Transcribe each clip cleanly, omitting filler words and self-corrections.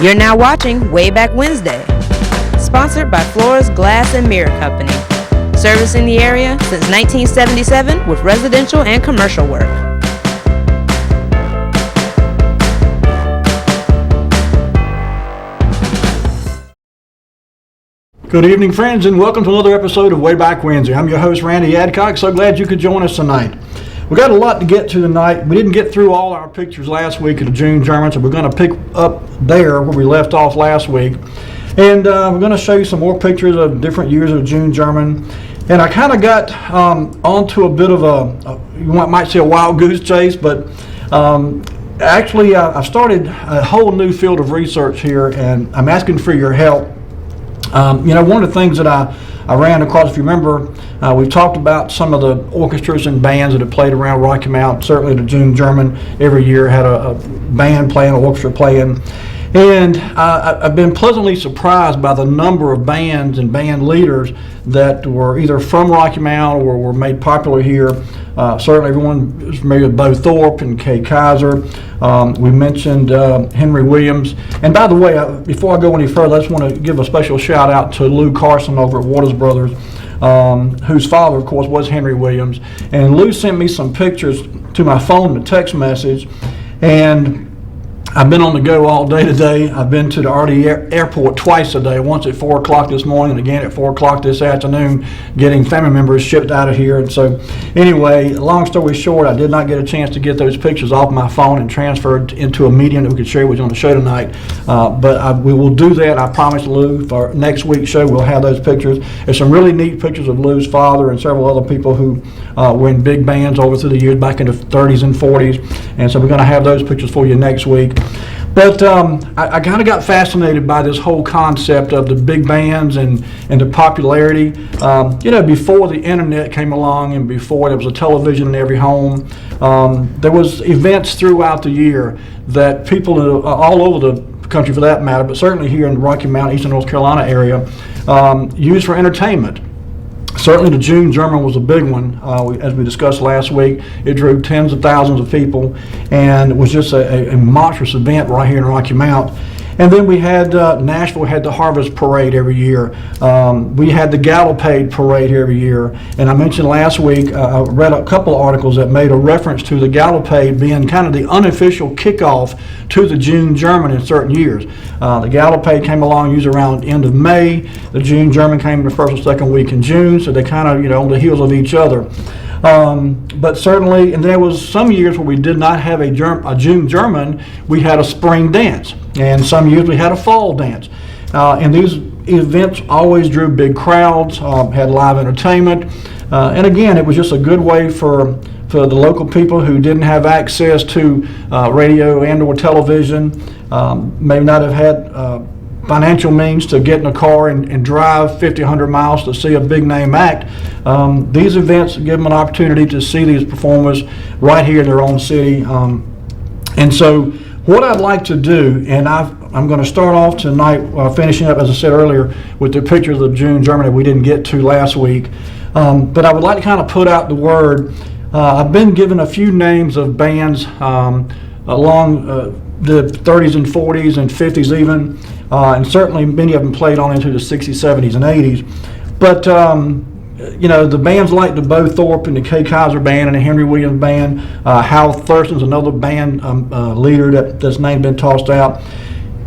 You're now watching Wayback Wednesday, sponsored by Flores Glass and Mirror Company, servicing the area since 1977 with residential and commercial work. Good evening, friends, and welcome to another episode of Wayback Wednesday. I'm your host, Randy Adcock. So glad you could join us tonight. We got a lot to get to tonight. We didn't get through all our pictures last week of the June German, so we're going to pick up there where we left off last week. And we're going to show you some more pictures of different years of the June German. And I kind of got onto a bit of you might say a wild goose chase, but actually I've started a whole new field of research here, and I'm asking for your help. One of the things that I ran across, if you remember, we've talked about some of the orchestras and bands that have played around Rocky Mount. Certainly the June German every year had a band playing, an orchestra playing. And I've been pleasantly surprised by the number of bands and band leaders that were either from Rocky Mount or were made popular here. Certainly everyone is familiar with Bo Thorpe and Kay Kaiser. We mentioned Henry Williams. And by the way, before I go any further, I just want to give a special shout out to Lou Carson over at Waters Brothers, whose father, of course, was Henry Williams. And Lou sent me some pictures to my phone, a text message, and I've been on the go all day today. I've been to the RD airport twice a day, once at 4 o'clock this morning and again at 4 o'clock this afternoon, getting family members shipped out of here. And so anyway, long story short, I did not get a chance to get those pictures off my phone and transferred into a medium that we could share with you on the show tonight. But we will do that, I promise, Lou. For next week's show, we'll have those pictures. There's some really neat pictures of Lou's father and several other people who were in big bands over through the years, back in the 30s and 40s. And so we're going to have those pictures for you next week. But I kind of got fascinated by this whole concept of the big bands and the popularity. Before the internet came along and before there was a television in every home, there was events throughout the year that people all over the country, for that matter, but certainly here in the Rocky Mount, Eastern North Carolina area, used for entertainment. Certainly the June German was a big one, as we discussed last week. It drew tens of thousands of people, and it was just a monstrous event right here in Rocky Mount. And then we had Nashville had the Harvest Parade every year. We had the Gallopade Parade every year. And I mentioned last week, I read a couple of articles that made a reference to the Gallopade being kind of the unofficial kickoff to the June German in certain years. The Gallopade came along usually around the end of May. The June German came the first or second week in June, so they kind of, on the heels of each other. But certainly, and there was some years where we did not have a June German, we had a spring dance, and some years we had a fall dance. And these events always drew big crowds, had live entertainment, and again, it was just a good way for the local people who didn't have access to radio and or television, may not have had financial means to get in a car and drive 50, 100 miles to see a big name act. These events give them an opportunity to see these performers right here in their own city. And so what I'd like to do, and I'm going to start off tonight, finishing up, as I said earlier, with the pictures of June German that we didn't get to last week. But I would like to kind of put out the word. I've been given a few names of bands along the 30s and 40s and 50s even, and certainly many of them played on into the 60s, 70s, and 80s. But the bands like the Bo Thorpe and the Kay Kaiser band and the Henry Williams band, Hal Thurston's another band leader that's name been tossed out.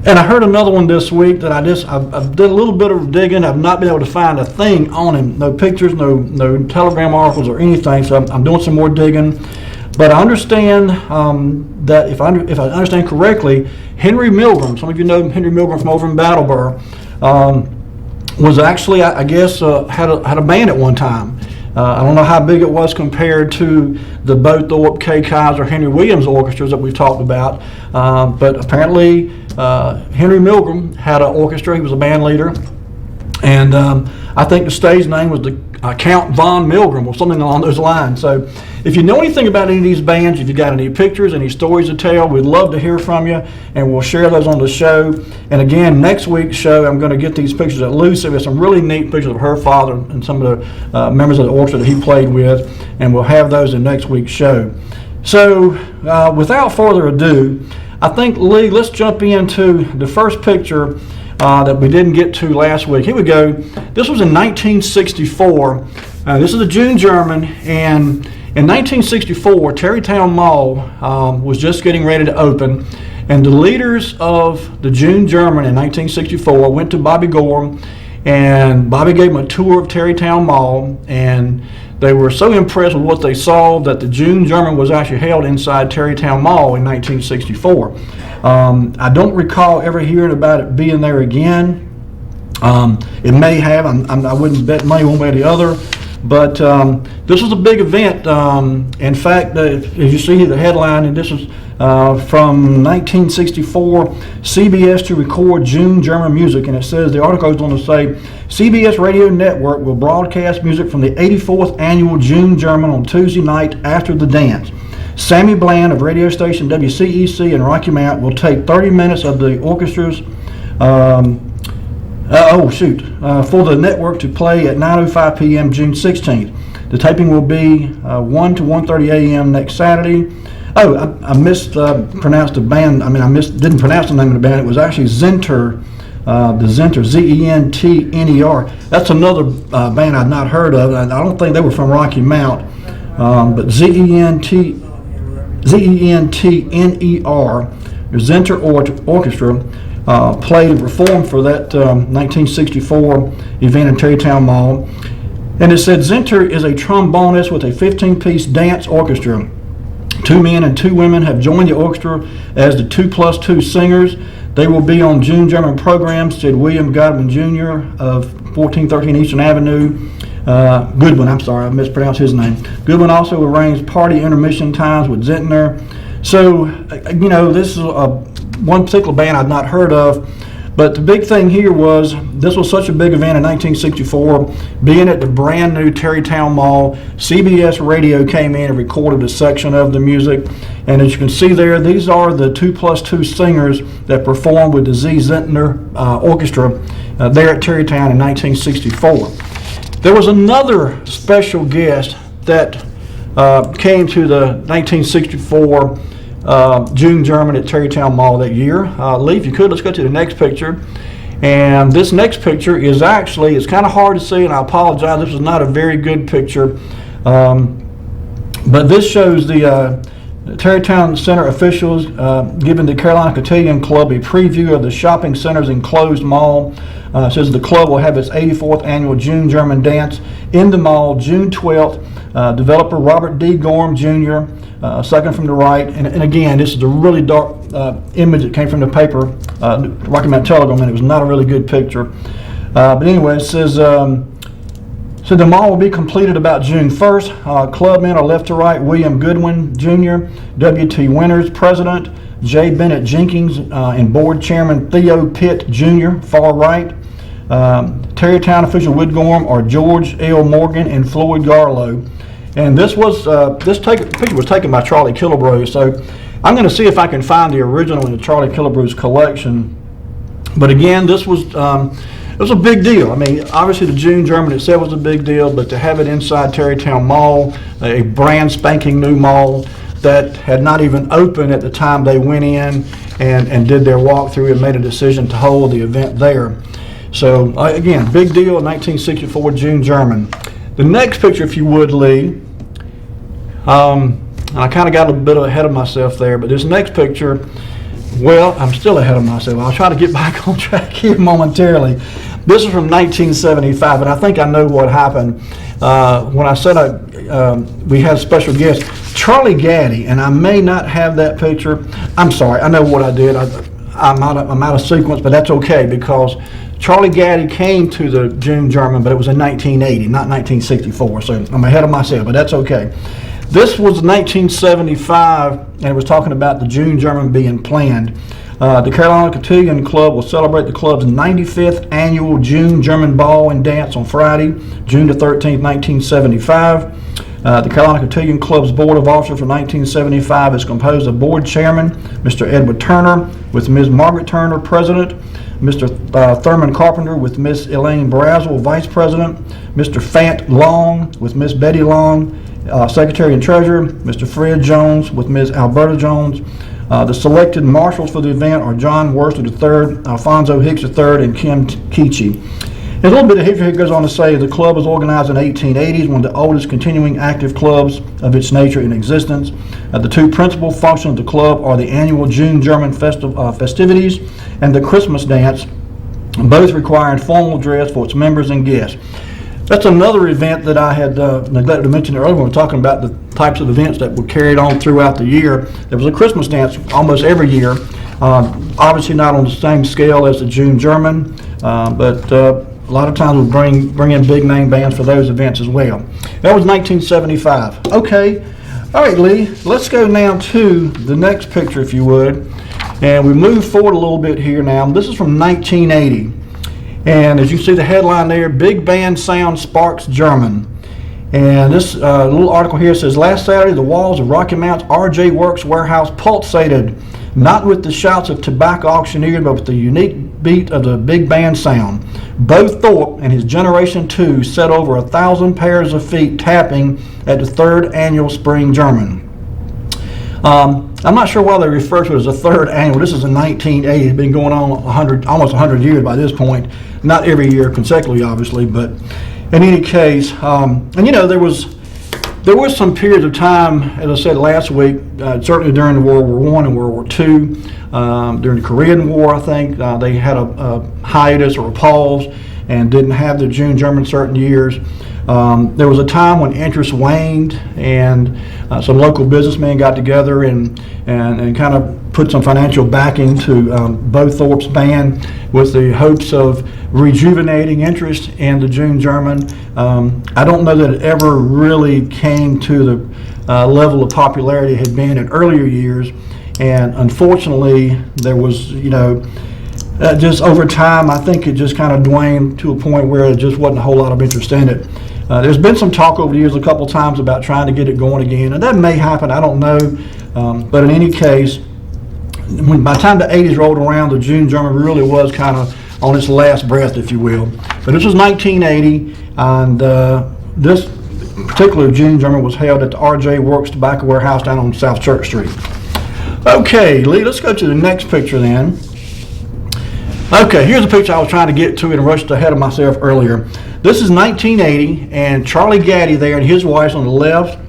And I heard another one this week that I've did a little bit of digging. I've not been able to find a thing on him, no pictures, no telegram articles or anything. So I'm doing some more digging. But I understand that if I understand correctly, Henry Milgram, some of you know Henry Milgram from over in Battleboro, was actually, I guess, had a band at one time. I don't know how big it was compared to the Bo Thorpe, Kay Kaiser, Henry Williams orchestras that we've talked about, but apparently Henry Milgram had an orchestra. He was a band leader, and I think the stage name was the Count Von Milgram or something along those lines. So if you know anything about any of these bands, if you got any pictures, any stories to tell, we'd love to hear from you, and we'll share those on the show. And again, next week's show, I'm going to get these pictures at Lucy. There's some really neat pictures of her father and some of the members of the orchestra that he played with, and we'll have those in next week's show. So without further ado, I think, Lee, let's jump into the first picture that we didn't get to last week. Here we go. This was in 1964. This is the June German, and in 1964, Terrytown Mall was just getting ready to open, and the leaders of the June German in 1964 went to Bobby Gorham, and Bobby gave them a tour of Terrytown Mall, and they were so impressed with what they saw that the June German was actually held inside Terrytown Mall in 1964. I don't recall ever hearing about it being there again. It may have. I wouldn't bet money one way or the other. But this was a big event. In fact, as you see here, the headline, and this is from 1964, CBS to record June German music. And it says, the article goes on to say, CBS Radio Network will broadcast music from the 84th Annual June German on Tuesday night after the dance. Sammy Bland of radio station WCEC in Rocky Mount will take 30 minutes of the orchestra's for the network to play at 9:05 p.m. June 16th. The taping will be 1 to 1:30 a.m. next Saturday. Oh, I mispronounced the band. Didn't pronounce the name of the band. It was actually Zenter, the Zenter, Z-E-N-T-N-E-R. That's another band I'd not heard of. I don't think they were from Rocky Mount, but Z-E-N-T-N-E-R, Zenter Orchestra. Played and performed for that 1964 event in Terrytown Mall. And it said Zenter is a trombonist with a 15-piece dance orchestra. 2 men and 2 women have joined the orchestra as the 2+2 singers. They will be on June German programs, said William Godwin Jr. of 1413 Eastern Avenue. Goodwin, I'm sorry, I mispronounced his name. Goodwin also arranged party intermission times with Zentner. So, this is one particular band I'd not heard of, but the big thing here was this was such a big event in 1964, being at the brand new Terrytown Mall. CBS Radio came in and recorded a section of the music, and as you can see there, these are the 2+2 singers that performed with the Z Zentner Orchestra there at Terrytown in 1964. There was another special guest that came to the 1964 June German at Terrytown Mall that year. Lee, if you could, let's go to the next picture. And this next picture is actually, it's kind of hard to see, and I apologize, this is not a very good picture. But this shows the Terrytown Center officials giving the Carolina Cotillion Club a preview of the shopping center's enclosed mall. It says the club will have its 84th annual June German dance in the mall June 12th. Developer Robert D. Gorham Jr., second from the right. And again, this is a really dark image that came from the paper, Rocky Mount Telegram, and it was not a really good picture. But anyway, it says, so the mall will be completed about June 1st. Clubmen are left to right: William Goodwin Jr., W.T. Winters, President; J. Bennett Jenkins, and Board Chairman Theo Pitt Jr., far right. Terrytown official Wood Gorham are George L. Morgan and Floyd Garlow. And this was picture was taken by Charlie Killebrew. So I'm going to see if I can find the original in the Charlie Killebrew's collection. But again, this was it was a big deal. I mean, obviously the June German itself was a big deal, but to have it inside Terrytown Mall, a brand spanking new mall that had not even opened at the time they went in and did their walkthrough and made a decision to hold the event there. So again, big deal in 1964 June German. The next picture, if you would, Lee, I kind of got a bit ahead of myself there, but this next picture, well, I'm still ahead of myself. I'll try to get back on track here momentarily. This is from 1975, and I think I know what happened. When I said we had a special guest, Charlie Gaddy, and I may not have that picture. I'm sorry, I know what I did. I'm out of sequence, but that's okay because Charlie Gaddy came to the June German, but it was in 1980, not 1964, so I'm ahead of myself, but that's okay. This was 1975, and it was talking about the June German being planned. The Carolina Cotillion Club will celebrate the club's 95th annual June German Ball and Dance on Friday, June the 13th, 1975. The Carolina Cotillion Club's Board of Officers for 1975 is composed of Board Chairman Mr. Edward Turner, with Ms. Margaret Turner, President, Mr. Thurman Carpenter with Miss Elaine Brazel, Vice President, Mr. Fant Long with Miss Betty Long, Secretary and Treasurer, Mr. Fred Jones with Ms. Alberta Jones, The selected marshals for the event are John Worcester III, Alfonso Hicks III, and Kim Keechie. There's a little bit of history here. Goes on to say the club was organized in the 1880s, one of the oldest continuing active clubs of its nature in existence. The two principal functions of the club are the annual June German festivities and the Christmas dance, both requiring formal dress for its members and guests. That's another event that I had neglected to mention earlier when we were talking about the types of events that were carried on throughout the year. There was a Christmas dance almost every year, obviously not on the same scale as the June German, but a lot of times we'll bring in big name bands for those events as well. That was 1975. Okay, all right, Lee, let's go now to the next picture, if you would. And we move forward a little bit here now. This is from 1980. And as you see the headline there, Big Band Sound Sparks German. And this little article here says, last Saturday, the walls of Rocky Mount's R.J. Works warehouse pulsated, not with the shouts of tobacco auctioneers, but with the unique beat of the big band sound. Bo Thorpe and his Generation 2 set over 1,000 pairs of feet tapping at the third annual Spring German. I'm not sure why they refer to it as a third annual. This is in 1980. It's been going on almost 100 years by this point. Not every year consecutively, obviously, but in any case, and you know, there was some periods of time, as I said last week, certainly during the World War I and World War II, during the Korean War, I think, they had a hiatus or a pause and didn't have the June German certain years. There was a time when interest waned, and some local businessmen got together and kind of put some financial backing to Bo Thorpe's band with the hopes of rejuvenating interest in the June German. I don't know that it ever really came to the level of popularity it had been in earlier years, and unfortunately there was, you know, just over time, I think it just kind of waned to a point where there just wasn't a whole lot of interest in it. There's been some talk over the years a couple times about trying to get it going again, and that may happen, I don't know. But in any case, by the time the 80s rolled around, the June German really was kind of on its last breath, if you will. But this was 1980, and this particular June German was held at the R.J. Works Tobacco Warehouse down on South Church Street. Okay, Lee, let's go to the next picture then. Okay, here's a picture I was trying to get to and rushed ahead of myself earlier. This is 1980, and Charlie Gaddy there and his wife's on the left.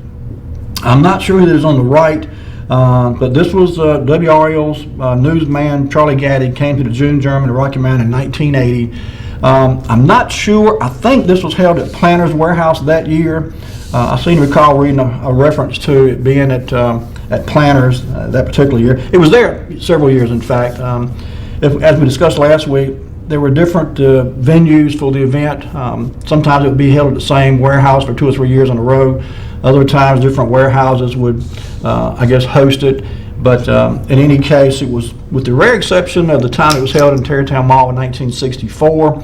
I'm not sure who is on the right, but this was WRL's newsman, Charlie Gaddy, came to the June German in Rocky Mount in 1980. I'm not sure. I think this was held at Planter's Warehouse that year. I seem to recall reading a reference to it being at Planter's that particular year. It was there several years, in fact. As we discussed last week, there were different venues for the event. Sometimes it would be held at the same warehouse for 2 or 3 years in a row. Other times, different warehouses would, I guess, host it. But in any case, it was, with the rare exception of the time it was held in Tarrytown Mall in 1964.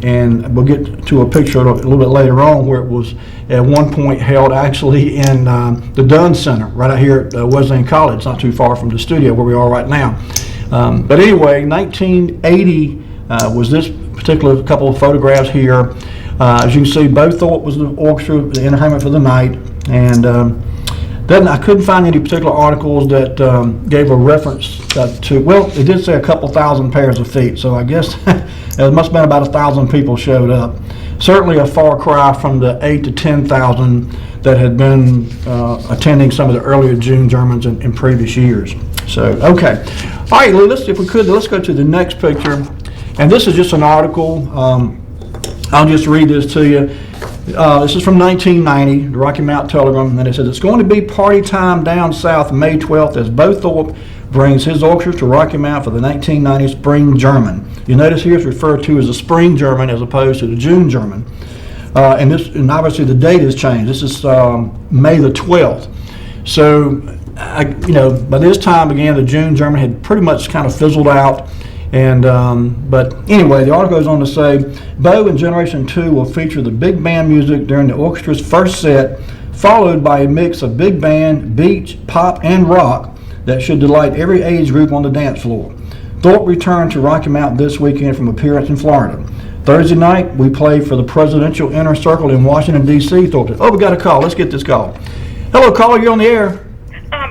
And we'll get to a picture a little bit later on where it was at one point held actually in the Dunn Center, right out here at Wesleyan College, not too far from the studio where we are right now. But anyway, 1980 was this particular couple of photographs here. As you can see, Bo Thorpe was the orchestra, the entertainment for the night, and then I couldn't find any particular articles that gave a reference to, well, it did say a couple thousand pairs of feet, so I guess it must have been about 1,000 people showed up. Certainly a far cry from the 8,000 to 10,000 that had been attending some of the earlier June Germans in previous years. So, okay. All right, Lou, if we could, let's go to the next picture. And this is just an article. I'll just read this to you. This is from 1990, the Rocky Mount Telegram, and it says, it's going to be party time down south May 12th as Bo Thorpe brings his orchestra to Rocky Mount for the 1990 Spring German. You notice here it's referred to as a Spring German as opposed to the June German. And obviously the date has changed. This is May the 12th. So, by this time, again, the June German had pretty much kind of fizzled out. And but anyway, the article goes on to say, Bo and Generation 2 will feature the big band music during the orchestra's first set, followed by a mix of big band, beach, pop, and rock that should delight every age group on the dance floor. Thorpe returned to Rocky Mount this weekend from appearance in Florida. Thursday night, we played for the Presidential Inner Circle in Washington, D.C. Thorpe said, we got a call. Let's get this call. Hello, caller. You're on the air.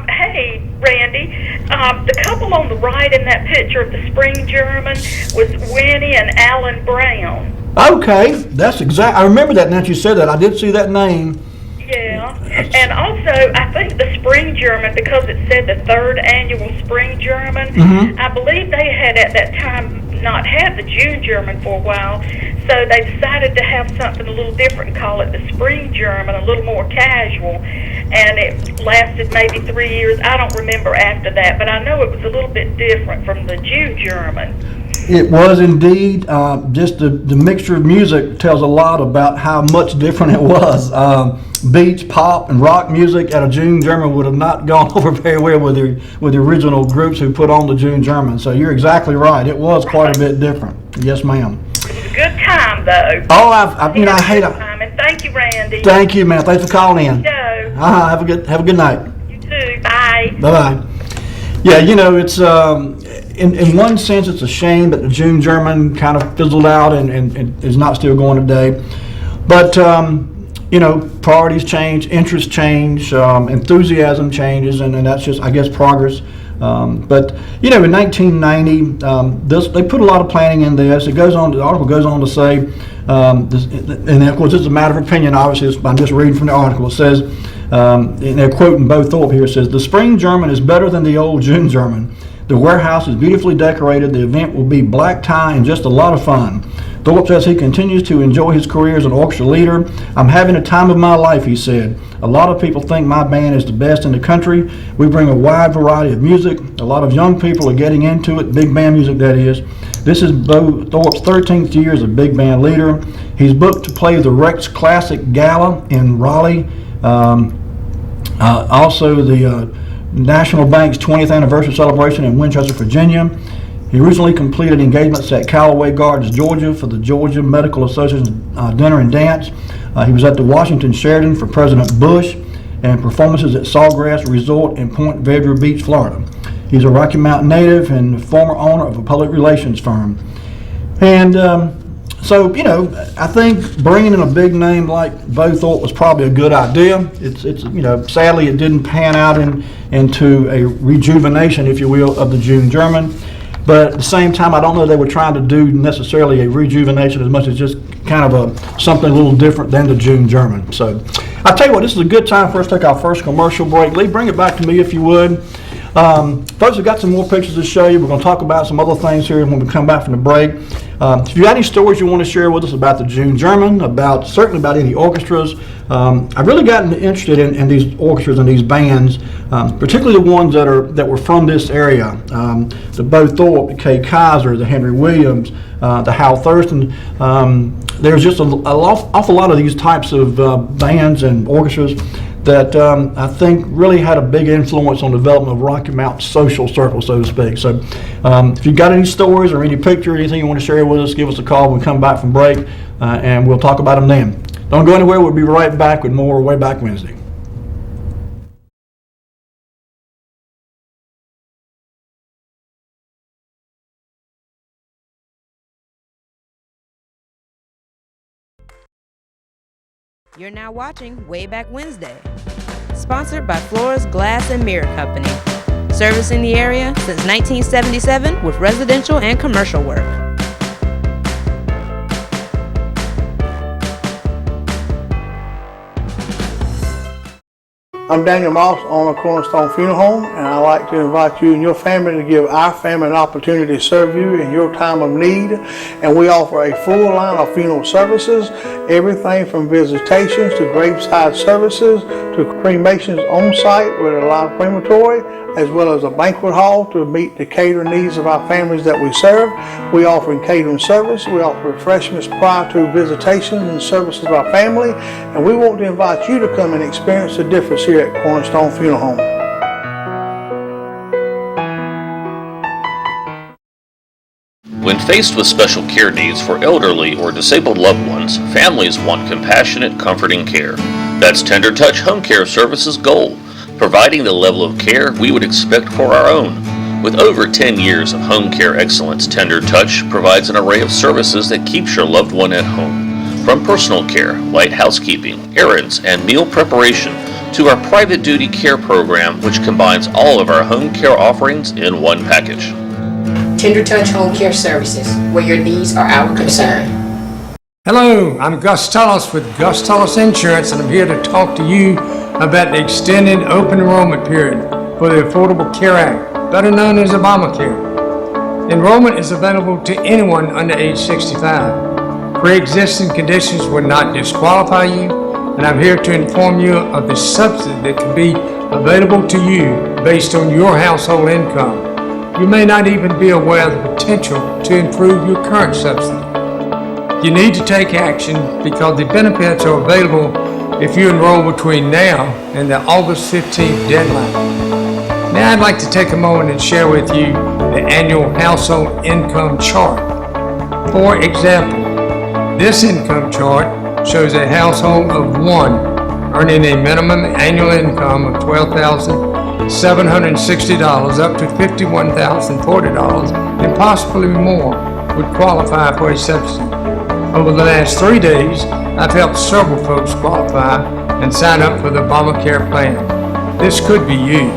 Hey, Randy. The couple on the right in that picture of the spring German was Winnie and Alan Brown. Okay, that's exact. I remember that now that you said that. I did see that name. Yeah, and also I think the spring German, because it said the third annual spring German, I believe they had at that time not had the June German for a while, so they decided to have something a little different and call it the spring German, a little more casual, and it lasted maybe 3 years. I don't remember after that, but I know it was a little bit different from the June German. It was indeed. Just the mixture of music tells a lot about how much different it was. Beach, pop, and rock music at a June German would have not gone over very well with the original groups who put on the June German. So you're exactly right. It was quite a bit different. Yes, ma'am. It was a good time, though. Oh, I hate it. And thank you, Randy. Thank you, man. Thanks for calling in. Have a good night. You too. Bye. Bye-bye. Yeah, it's in one sense it's a shame that the June German kind of fizzled out and is not still going today. But priorities change, interests change, enthusiasm changes, and that's just, I guess, progress. But in 1990, they put a lot of planning in this. The article goes on to say, and of course, this is a matter of opinion. Obviously, I'm just reading from the article. It says, and they're quoting Bo Thorpe here. It says, "The spring German is better than the old June German. The warehouse is beautifully decorated. The event will be black tie and just a lot of fun." Thorpe says he continues to enjoy his career as an orchestra leader. "I'm having a time of my life," he said. "A lot of people think my band is the best in the country. We bring a wide variety of music. A lot of young people are getting into it, big band music, that is. This is Bo Thorpe's 13th year as a big band leader. He's booked to play the Rex Classic Gala in Raleigh. Also the National Bank's 20th anniversary celebration in Winchester, Virginia. He recently completed engagements at Callaway Gardens, Georgia for the Georgia Medical Association's dinner and dance. He was at the Washington Sheraton for President Bush and performances at Sawgrass Resort in Point Vedra Beach, Florida. He's a Rocky Mountain native and former owner of a public relations firm." And so, I think bringing in a big name like Bo Thorpe was probably a good idea. It's sadly it didn't pan out into a rejuvenation, if you will, of the June German. But at the same time, I don't know they were trying to do necessarily a rejuvenation as much as just kind of something a little different than the June German. So I'll tell you what, this is a good time for us to take our first commercial break. Lee, bring it back to me if you would. Folks, we've got some more pictures to show you. We're going to talk about some other things here when we come back from the break. If you got any stories you want to share with us about the June German, certainly about any orchestras, I've really gotten interested in these orchestras and these bands, particularly the ones that were from this area. The Bo Thorpe, the Kay Kaiser, the Henry Williams, the Hal Thurston. There's just an awful lot of these types of bands and orchestras that I think really had a big influence on the development of Rocky Mountain social circle, so to speak. So if you've got any stories or any picture, anything you want to share with us, give us a call when we come back from break, and we'll talk about them then. Don't go anywhere. We'll be right back with more Wayback Wednesday. You're now watching Wayback Wednesday, sponsored by Flora's Glass and Mirror Company, servicing the area since 1977 with residential and commercial work. I'm Daniel Moss, owner of Cornerstone Funeral Home, and I'd like to invite you and your family to give our family an opportunity to serve you in your time of need. And we offer a full line of funeral services, everything from visitations to graveside services to cremations on site with a live crematory, as well as a banquet hall to meet the catering needs of our families that we serve. We offer catering service. We offer refreshments prior to visitations and services of our family. And we want to invite you to come and experience the difference here at Cornerstone Funeral Home. When faced with special care needs for elderly or disabled loved ones, families want compassionate, comforting care. That's Tender Touch Home Care Services' goal, providing the level of care we would expect for our own. With over 10 years of home care excellence, Tender Touch provides an array of services that keeps your loved one at home. From personal care, light housekeeping, errands, and meal preparation, to our private duty care program, which combines all of our home care offerings in one package. Tender Touch Home Care Services, where your needs are our concern. Hello, I'm Gus Tullis with Gus Tullis Insurance, and I'm here to talk to you about the extended open enrollment period for the Affordable Care Act, better known as Obamacare. Enrollment is available to anyone under age 65. Pre-existing conditions will not disqualify you, and I'm here to inform you of the subsidy that can be available to you based on your household income. You may not even be aware of the potential to improve your current subsidy. You need to take action because the benefits are available if you enroll between now and the August 15th deadline. Now I'd like to take a moment and share with you the annual household income chart. For example, this income chart shows a household of one earning a minimum annual income of $12,760 up to $51,040 and possibly more would qualify for a subsidy. Over the last 3 days, I've helped several folks qualify and sign up for the Obamacare plan. This could be you.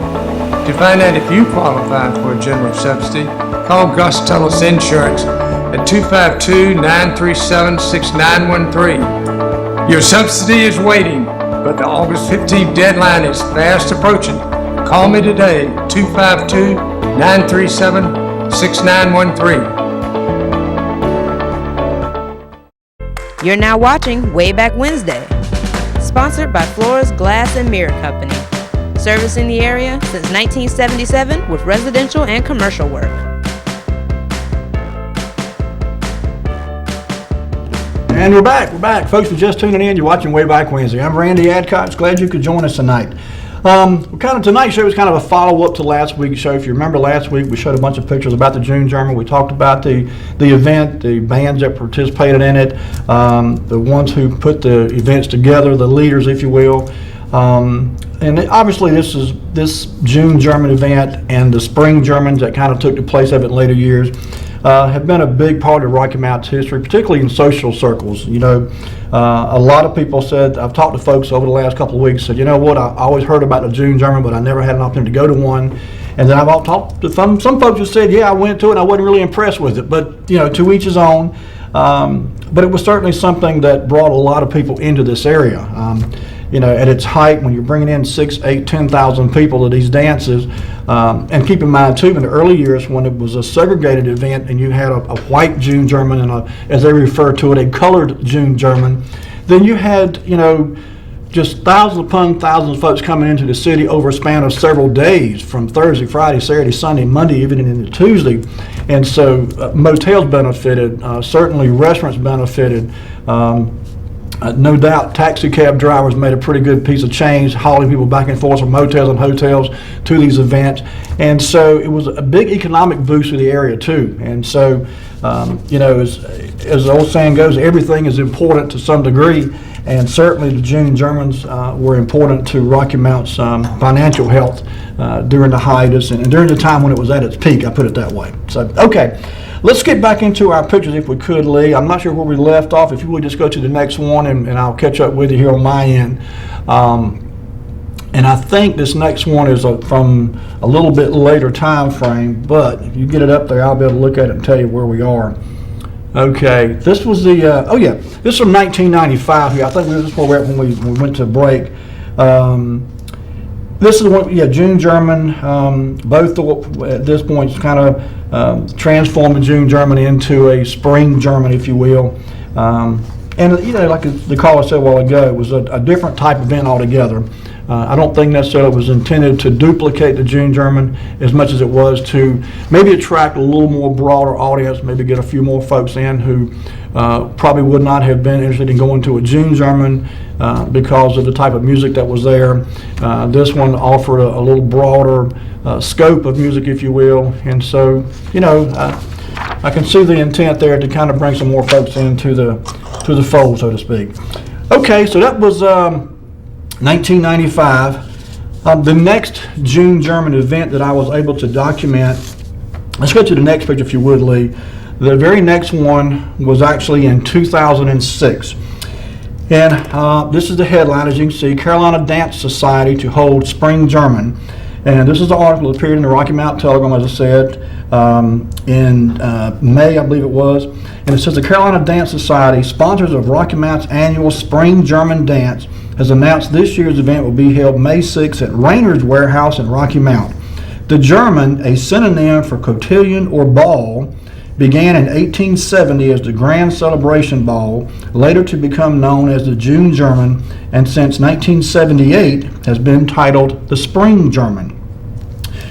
To find out if you qualify for a general subsidy, call Gus Tullis Insurance at 252-937-6913. Your subsidy is waiting, but the August 15th deadline is fast approaching. Call me today, 252-937-6913. You're now watching Wayback Wednesday, sponsored by Flores Glass and Mirror Company, servicing the area since 1977 with residential and commercial work. And we're back. Folks, if you're just tuning in, you're watching Wayback Wednesday. I'm Randy Adcox. Glad you could join us tonight. Tonight's show is kind of a follow-up to last week's show. If you remember last week, we showed a bunch of pictures about the June German. We talked about the event, the bands that participated in it, the ones who put the events together, the leaders, if you will. And obviously this June German event and the Spring Germans that kind of took the place of it in later years have been a big part of Rocky Mount's history, particularly in social circles. You know, a lot of people said, I've talked to folks over the last couple of weeks, said, you know what, I always heard about the June German, but I never had an opportunity to go to one. And then I've talked to some folks who said, yeah, I went to it and I wasn't really impressed with it. But, you know, to each his own. But it was certainly something that brought a lot of people into this area. You know, at its height, when you're bringing in 6, 8, 10,000 people to these dances, and keep in mind too, in the early years when it was a segregated event and you had a white June German and as they refer to it, a colored June German, then you had, you know, just thousands upon thousands of folks coming into the city over a span of several days, from Thursday, Friday, Saturday, Sunday, Monday, even into Tuesday. And so motels benefited, certainly restaurants benefited. No doubt taxi cab drivers made a pretty good piece of change, hauling people back and forth from motels and hotels to these events. And so it was a big economic boost for the area too. And so, you know, as the old saying goes, everything is important to some degree. And certainly the June Germans were important to Rocky Mount's financial health during the hiatus and during the time when it was at its peak, I put it that way. So, okay. Let's get back into our pictures if we could, Lee. I'm not sure where we left off. If you would just go to the next one and I'll catch up with you here on my end. And I think this next one is from a little bit later time frame, but if you get it up there, I'll be able to look at it and tell you where we are. Okay, this was the, this is from 1995 here. I think this is where we're at when we went to break. This is one, June German, both at this point kind of transforming June German into a Spring German, if you will. And, you know, like the caller said a while ago, it was a different type of event altogether. I don't think necessarily it was intended to duplicate the June German as much as it was to maybe attract a little more broader audience, maybe get a few more folks in who probably would not have been interested in going to a June German because of the type of music that was there. This one offered a little broader scope of music, if you will. And so, you know, I can see the intent there to kind of bring some more folks into the fold, so to speak. Okay, so that was 1995. The next June German event that I was able to document, let's go to the next picture if you would, Lee. The very next one was actually in 2006. And this is the headline, as you can see, Carolina Dance Society to hold Spring German. And this is the article that appeared in the Rocky Mount Telegram, as I said, in May, I believe it was. And it says the Carolina Dance Society, sponsors of Rocky Mount's annual Spring German Dance, has announced this year's event will be held May 6th at Rayner's Warehouse in Rocky Mount. The German, a synonym for cotillion or ball, began in 1870 as the Grand Celebration Ball, later to become known as the June German, and since 1978 has been titled the Spring German.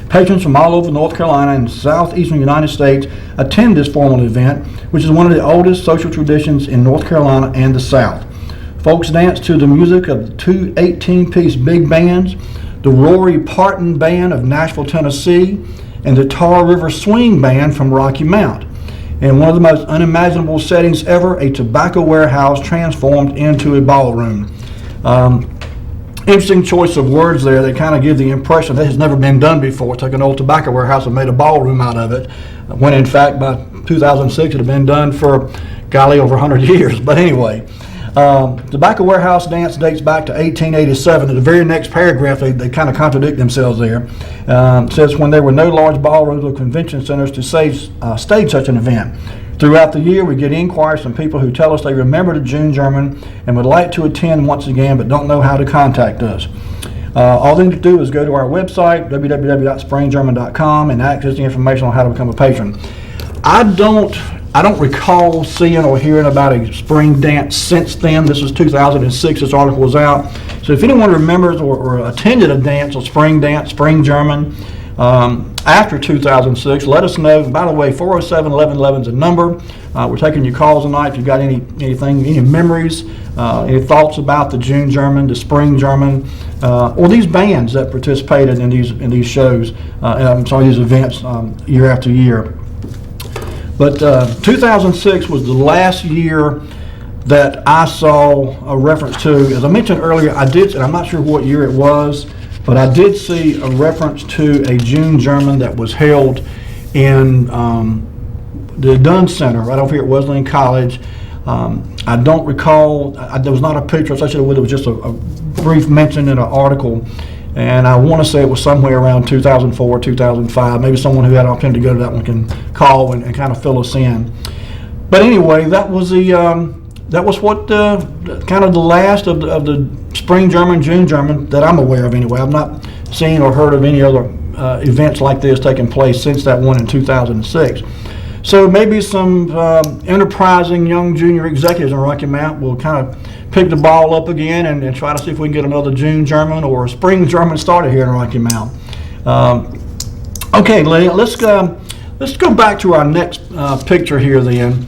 Patrons from all over North Carolina and southeastern United States attend this formal event, which is one of the oldest social traditions in North Carolina and the South. Folks dance to the music of the two 18-piece big bands, the Rory Parton Band of Nashville, Tennessee, and the Tar River Swing Band from Rocky Mount. In one of the most unimaginable settings ever, a tobacco warehouse transformed into a ballroom. Interesting choice of words there. They kind of give the impression that has never been done before. Took an old tobacco warehouse and made a ballroom out of it, when in fact by 2006 it had been done for, golly, over 100 years. But anyway, tobacco warehouse dance dates back to 1887. In the very next paragraph, they kind of contradict themselves there. It says, when there were no large ballrooms or convention centers to stage such an event. Throughout the year, we get inquiries from people who tell us they remember the June German and would like to attend once again, but don't know how to contact us. All they need to do is go to our website, www.springgerman.com, and access the information on how to become a patron. I don't recall seeing or hearing about a spring dance since then. This was 2006, this article was out. So if anyone remembers or attended a dance, a spring dance, Spring German, after 2006, let us know. By the way, 407-1111 is a number. We're taking your calls tonight. If you've got any memories, any thoughts about the June German, the Spring German, or these bands that participated in these shows, these events year after year. But 2006 was the last year that I saw a reference to. As I mentioned earlier, and I'm not sure what year it was, but I did see a reference to a June German that was held in the Dunn Center, right over here at Wesleyan College. I don't recall, there was not a picture associated with it, it was just a brief mention in an article. And I want to say it was somewhere around 2004, 2005. Maybe someone who had an opportunity to go to that one can call and kind of fill us in. But anyway, that was what kind of the last of the Spring German, June German that I'm aware of anyway. I've not seen or heard of any other events like this taking place since that one in 2006. So maybe some enterprising young junior executives in Rocky Mount will kind of pick the ball up again and try to see if we can get another June German or a Spring German started here in Rocky Mount. Okay, Lee, let's go back to our next picture here then.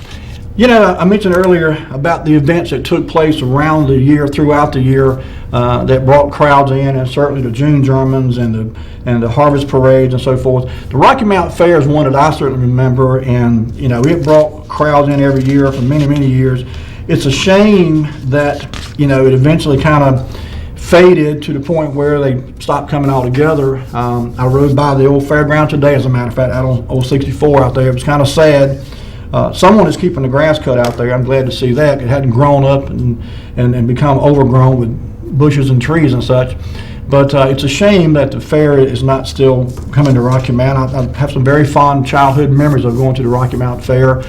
You know, I mentioned earlier about the events that took place around the year, throughout the year, that brought crowds in, and certainly the June Germans and the harvest parades and so forth. The Rocky Mount Fair is one that I certainly remember, and you know, it brought crowds in every year for many, many years. It's a shame that, you know, it eventually kind of faded to the point where they stopped coming all together. I rode by the old fairground today, as a matter of fact, out on Old 64 out there. It was kind of sad. Someone is keeping the grass cut out there. I'm glad to see that. It hadn't grown up and become overgrown with bushes and trees and such. But it's a shame that the fair is not still coming to Rocky Mount. I have some very fond childhood memories of going to the Rocky Mount Fair.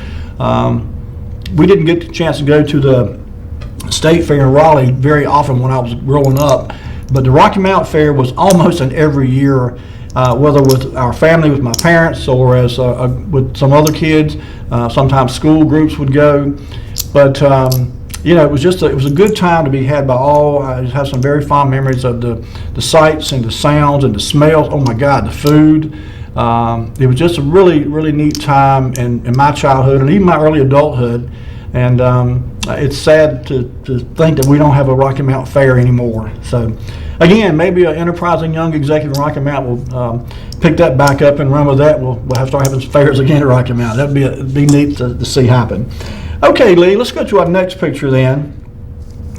We didn't get the chance to go to the State Fair in Raleigh very often when I was growing up, but the Rocky Mount Fair was almost an every year, whether with our family, with my parents, or as with some other kids. Sometimes school groups would go, but you know, it was a good time to be had by all. I just have some very fond memories of the sights and the sounds and the smells. Oh my God, the food. It was just a really, really neat time in my childhood and even my early adulthood. And it's sad to think that we don't have a Rocky Mount Fair anymore. So again, maybe an enterprising young executive in Rocky Mount will pick that back up and run with that. We'll have to start having fairs again at Rocky Mount. That'd be neat to see happen. Okay, Lee, let's go to our next picture then.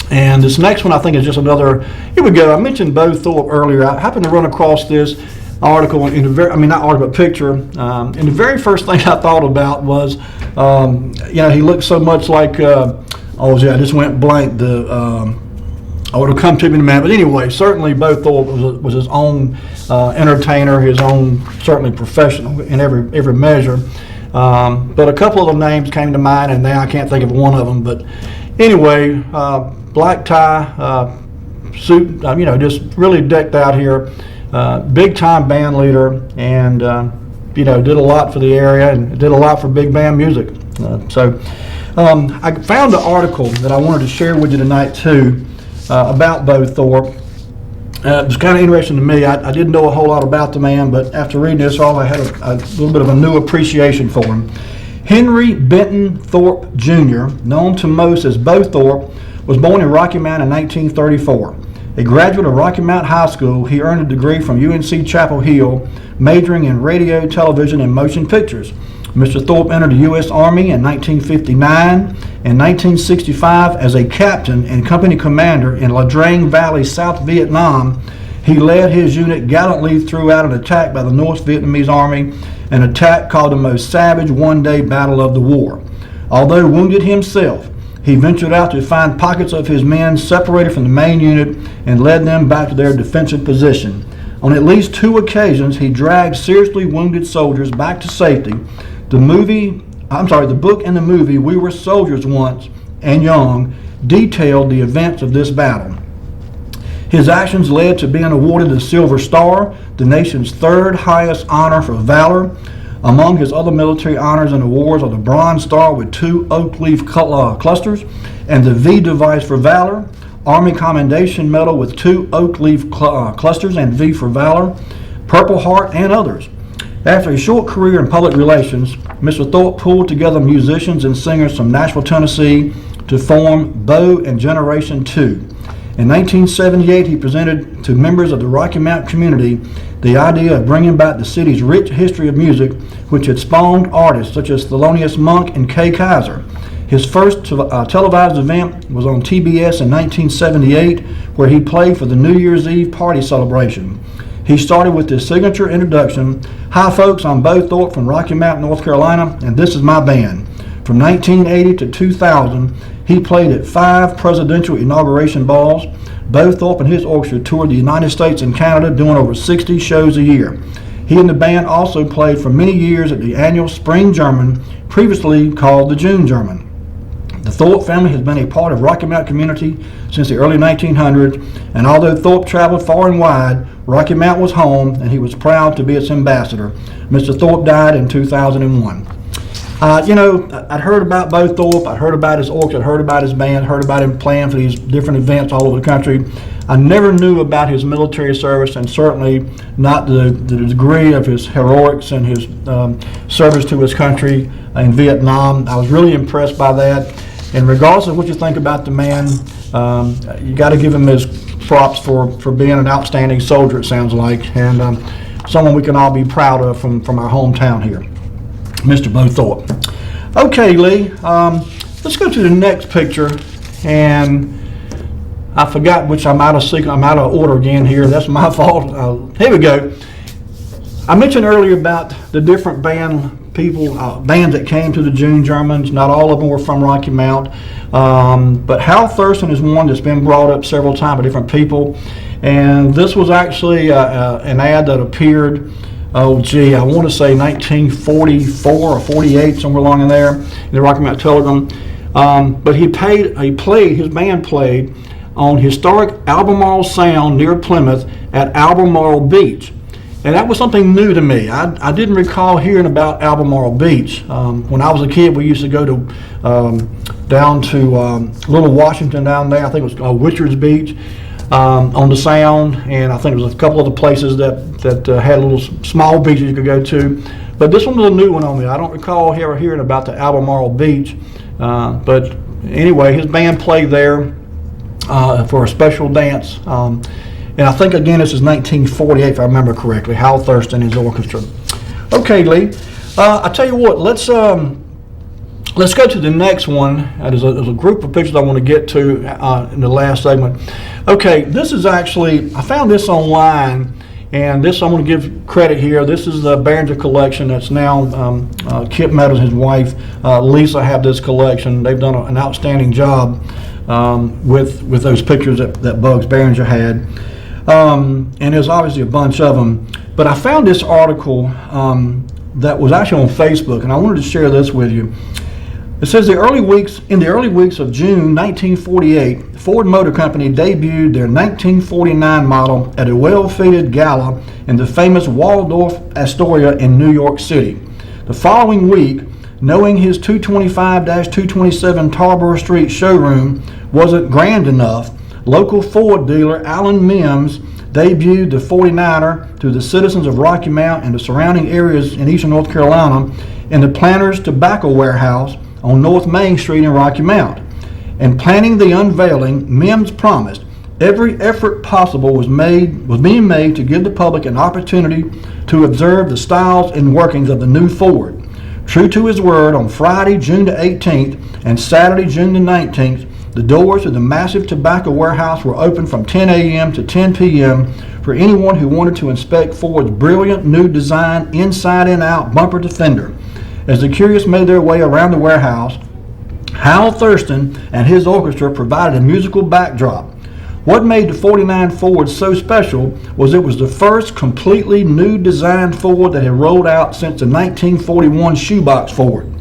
And this next one I think is just another, here we go. I mentioned Bo Thorpe earlier. I happened to run across this article picture. And the very first thing I thought about was, you know, he looked so much like Oh, yeah, I just went blank. It'll come to me in a minute. But anyway, certainly Bo Thorpe was his own entertainer, his own certainly professional in every measure. But a couple of the names came to mind, and now I can't think of one of them. But anyway, black tie, suit, just really decked out here. Big time band leader, and did a lot for the area and did a lot for big band music. I found an article that I wanted to share with you tonight too about Bo Thorpe. It was kind of interesting to me. I didn't know a whole lot about the man, but after reading this all, I had a little bit of a new appreciation for him. Henry Benton Thorpe Jr., known to most as Bo Thorpe, was born in Rocky Mount in 1934. A graduate of Rocky Mount High School, he earned a degree from UNC Chapel Hill, majoring in radio, television, and motion pictures. Mr. Thorpe entered the U.S. Army in 1959 and 1965 as a captain and company commander in La Drang Valley, South Vietnam. He led his unit gallantly throughout an attack by the North Vietnamese Army, an attack called the most savage one-day battle of the war. Although wounded himself, he ventured out to find pockets of his men separated from the main unit and led them back to their defensive position. On at least 2 occasions, he dragged seriously wounded soldiers back to safety. The book and the movie We Were Soldiers Once and Young detailed the events of this battle. His actions led to being awarded the Silver Star, the nation's 3rd highest honor for valor. Among his other military honors and awards are the Bronze Star with 2 oak leaf clusters and the V device for valor, Army Commendation Medal with 2 oak leaf clusters and V for valor, Purple Heart, and others. After a short career in public relations, Mr. Thorpe pulled together musicians and singers from Nashville, Tennessee to form Bo and Generation 2. In 1978, he presented to members of the Rocky Mount community the idea of bringing back the city's rich history of music, which had spawned artists such as Thelonious Monk and Kay Kaiser. His first televised event was on TBS in 1978, where he played for the New Year's Eve party celebration. He started with his signature introduction, "Hi folks, I'm Bo Thorpe from Rocky Mount, North Carolina, and this is my band." From 1980 to 2000, he played at 5 presidential inauguration balls. Bo Thorpe and his orchestra toured the United States and Canada, doing over 60 shows a year. He and the band also played for many years at the annual Spring German, previously called the June German. The Thorpe family has been a part of Rocky Mount community since the early 1900s, and although Thorpe traveled far and wide, Rocky Mount was home, and he was proud to be its ambassador. Mr. Thorpe died in 2001. I'd heard about Bo Thorpe, I'd heard about his orchestra, I'd heard about his band, heard about him playing for these different events all over the country. I never knew about his military service, and certainly not the degree of his heroics and his service to his country in Vietnam. I was really impressed by that. And regardless of what you think about the man, you got to give him his props for being an outstanding soldier, it sounds like, and someone we can all be proud of from our hometown here, Mr. Bo Thorpe. Okay, Lee, let's go to the next picture, and I forgot which I'm out of order again here. That's my fault. Here we go. I mentioned earlier about the different bands that came to the June Germans. Not all of them were from Rocky Mount, but Hal Thurston is one that's been brought up several times by different people, and this was actually an ad that appeared, I want to say 1944 or 48, somewhere along in there, in the Rocky Mount Telegram. But his band played on historic Albemarle Sound near Plymouth at Albemarle Beach. And that was something new to me. I didn't recall hearing about Albemarle Beach. When I was a kid, we used to go to down to Little Washington down there. I think it was Witcher's Beach on the Sound, and I think there was a couple other places that had little small beaches you could go to. But this one was a new one on me. I don't recall ever hearing about the Albemarle Beach. But anyway, his band played there for a special dance. And I think, again, this is 1948, if I remember correctly, Hal Thurston and his orchestra. Okay, Lee, I tell you what, let's go to the next one. There's a group of pictures I want to get to in the last segment. Okay, this is actually, I found this online, And this, I'm going to give credit here. This is the Behringer collection that's now Kip Meadows and his wife, Lisa, have this collection. They've done an outstanding job with those pictures that Bugs Behringer had. And there's obviously a bunch of them. But I found this article that was actually on Facebook, and I wanted to share this with you. It says in the early weeks of June 1948, Ford Motor Company debuted their 1949 model at a well-feted gala in the famous Waldorf Astoria in New York City. The following week, knowing his 225-227 Tarboro Street showroom wasn't grand enough, local Ford dealer Alan Mims debuted the 49er to the citizens of Rocky Mount and the surrounding areas in eastern North Carolina in the Planters Tobacco Warehouse on North Main Street in Rocky Mount. In planning the unveiling, Mims promised every effort possible was being made to give the public an opportunity to observe the styles and workings of the new Ford. True to his word, on Friday, June the 18th and Saturday, June the 19th, the doors of the massive tobacco warehouse were open from 10 a.m. to 10 p.m. for anyone who wanted to inspect Ford's brilliant new design inside and out bumper to fender. As the curious made their way around the warehouse, Hal Thurston and his orchestra provided a musical backdrop. What made the 49 Ford so special was it was the first completely new designed Ford that had rolled out since the 1941 shoebox Ford.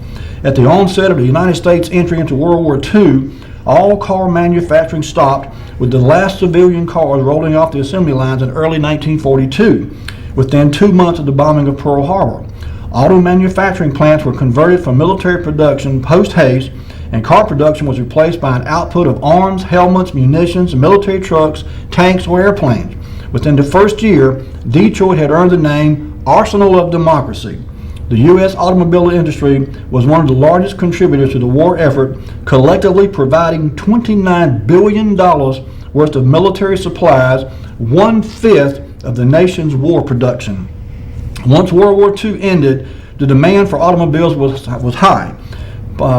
At the onset of the United States entry into World War II, all car manufacturing stopped, with the last civilian cars rolling off the assembly lines in early 1942, within 2 months of the bombing of Pearl Harbor. Auto manufacturing plants were converted from military production post-haste, and car production was replaced by an output of arms, helmets, munitions, military trucks, tanks, or airplanes. Within the first year, Detroit had earned the name Arsenal of Democracy. The U.S. automobile industry was one of the largest contributors to the war effort, collectively providing $29 billion worth of military supplies, 1/5 of the nation's war production. Once World War II ended, the demand for automobiles was high.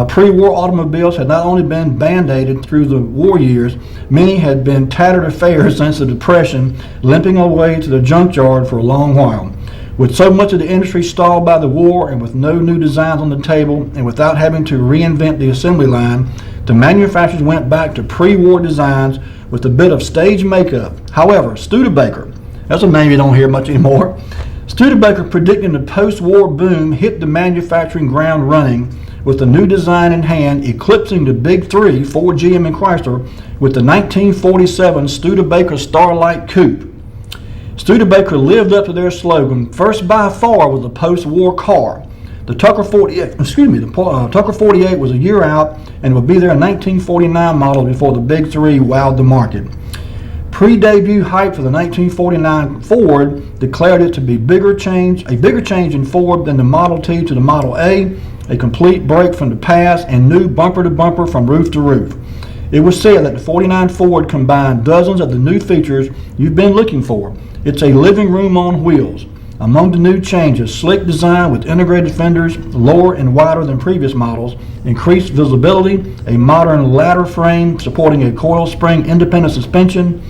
Pre-war automobiles had not only been band-aided through the war years, many had been tattered affairs since the Depression, limping away to the junkyard for a long while. With so much of the industry stalled by the war and with no new designs on the table and without having to reinvent the assembly line, the manufacturers went back to pre-war designs with a bit of stage makeup. However, Studebaker, that's a name you don't hear much anymore, Studebaker, predicting the post-war boom, hit the manufacturing ground running with the new design in hand, eclipsing the big three, Ford, GM, and Chrysler, with the 1947 Studebaker Starlight Coupe. Studebaker lived up to their slogan, first by far was a post-war car. The Tucker 48 was a year out and would be their 1949 model before the big three wowed the market. Pre-debut hype for the 1949 Ford declared it to be a bigger change in Ford than the Model T to the Model A complete break from the past, and new bumper-to-bumper from roof to roof. It was said that the 49 Ford combined dozens of the new features you've been looking for. It's a living room on wheels. Among the new changes, slick design with integrated fenders, lower and wider than previous models, increased visibility, a modern ladder frame supporting a coil spring independent suspension.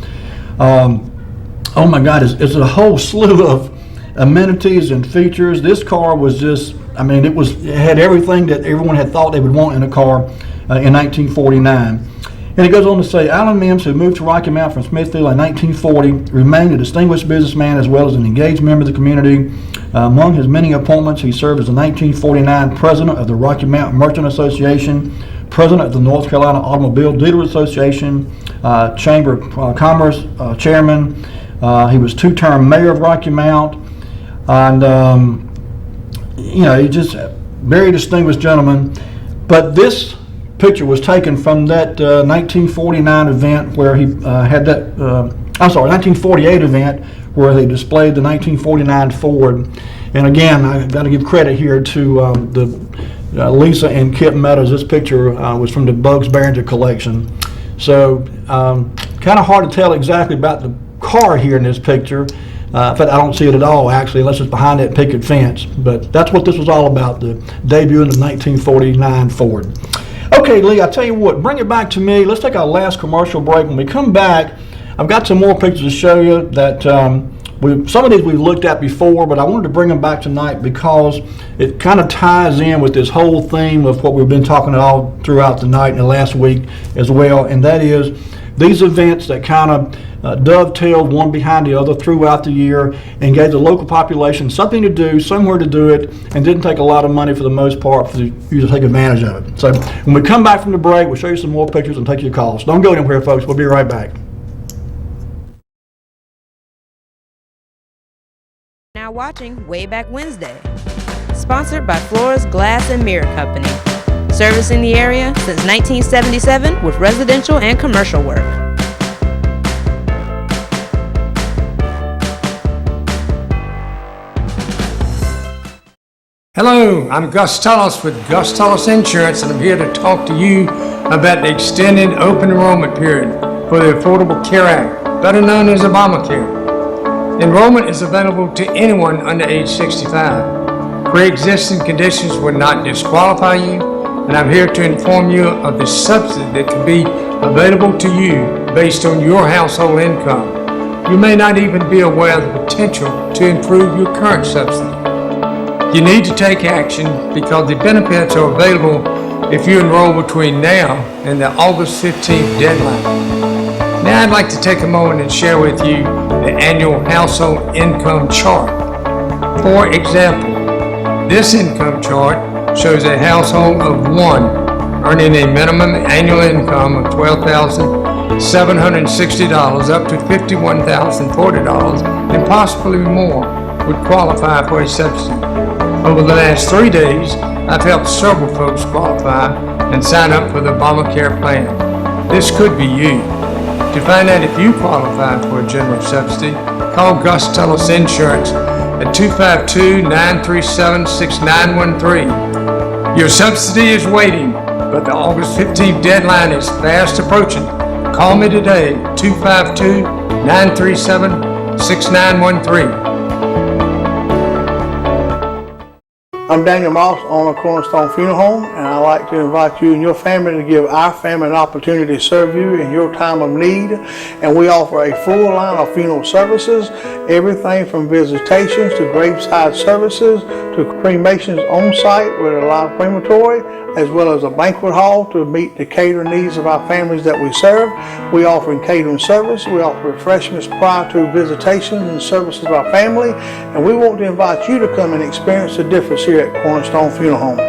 Oh my God, it's a whole slew of amenities and features. This car was just, it had everything that everyone had thought they would want in a car in 1949. And it goes on to say, Alan Mims, who moved to Rocky Mount from Smithfield in 1940, remained a distinguished businessman as well as an engaged member of the community. Among his many appointments, he served as the 1949 president of the Rocky Mount Merchant Association, president of the North Carolina Automobile Dealer Association, Chamber of Commerce chairman. He was two-term mayor of Rocky Mount, and he just very distinguished gentleman. But this picture was taken from that 1949 event where he had that, 1948 event where they displayed the 1949 Ford. And again, I've got to give credit here to Lisa and Kip Meadows. This picture was from the Bugs Behringer collection. So kind of hard to tell exactly about the car here in this picture. In fact, I don't see it at all, actually, unless it's behind that picket fence. But that's what this was all about, the debut of the 1949 Ford. Okay, Lee, I tell you what, bring it back to me. Let's take our last commercial break. When we come back, I've got some more pictures to show you that Some of these we've looked at before, but I wanted to bring them back tonight because it kind of ties in with this whole theme of what we've been talking all throughout the night and the last week as well, and that is these events that kind of dovetailed one behind the other throughout the year and gave the local population something to do, somewhere to do it, and didn't take a lot of money for the most part for you to take advantage of it. So when we come back from the break, we'll show you some more pictures and take your calls. Don't go anywhere, folks. We'll be right back. Now watching Wayback Wednesday, sponsored by Flora's Glass and Mirror Company, servicing the area since 1977 with residential and commercial work. Hello, I'm Gus Tullis with Gus Tullis Insurance, and I'm here to talk to you about the extended open enrollment period for the Affordable Care Act, better known as Obamacare. Enrollment is available to anyone under age 65. Pre-existing conditions will not disqualify you, and I'm here to inform you of the subsidy that can be available to you based on your household income. You may not even be aware of the potential to improve your current subsidy. You need to take action because the benefits are available if you enroll between now and the August 15th deadline. Now I'd like to take a moment and share with you the annual household income chart. For example, this income chart shows a household of one earning a minimum annual income of $12,760 up to $51,040 and possibly more would qualify for a subsidy. Over the last 3 days, I've helped several folks qualify and sign up for the Obamacare plan. This could be you. To find out if you qualify for a general subsidy, call Gus Tullis Insurance at 252-937-6913. Your subsidy is waiting, but the August 15th deadline is fast approaching. Call me today at 252-937-6913. I'm Daniel Moss, owner of Cornerstone Funeral Home, and I'd like to invite you and your family to give our family an opportunity to serve you in your time of need. And we offer a full line of funeral services, everything from visitations to graveside services to cremations on site with a live crematory, as well as a banquet hall to meet the catering needs of our families that we serve. We offer catering service. We offer refreshments prior to visitations and services of our family. And we want to invite you to come and experience the difference here at Cornerstone Funeral Home.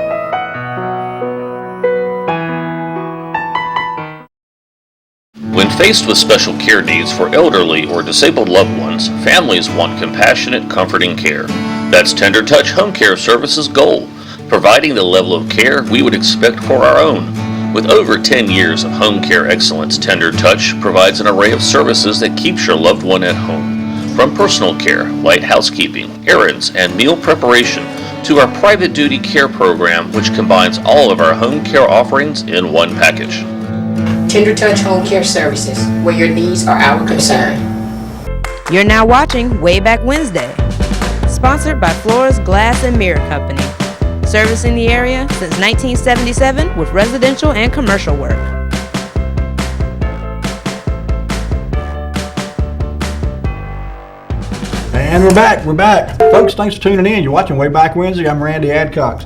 When faced with special care needs for elderly or disabled loved ones, families want compassionate, comforting care. That's Tender Touch Home Care Services' goal, providing the level of care we would expect for our own. With over 10 years of home care excellence, Tender Touch provides an array of services that keeps your loved one at home. From personal care, light housekeeping, errands, and meal preparation, to our private duty care program, which combines all of our home care offerings in one package. Tender Touch Home Care Services, where your needs are our concern. You're now watching Wayback Wednesday, sponsored by Flora's Glass and Mirror Company, servicing the area since 1977 with residential and commercial work. And we're back. Folks, thanks for tuning in. You're watching Wayback Wednesday. I'm Randy Adcox.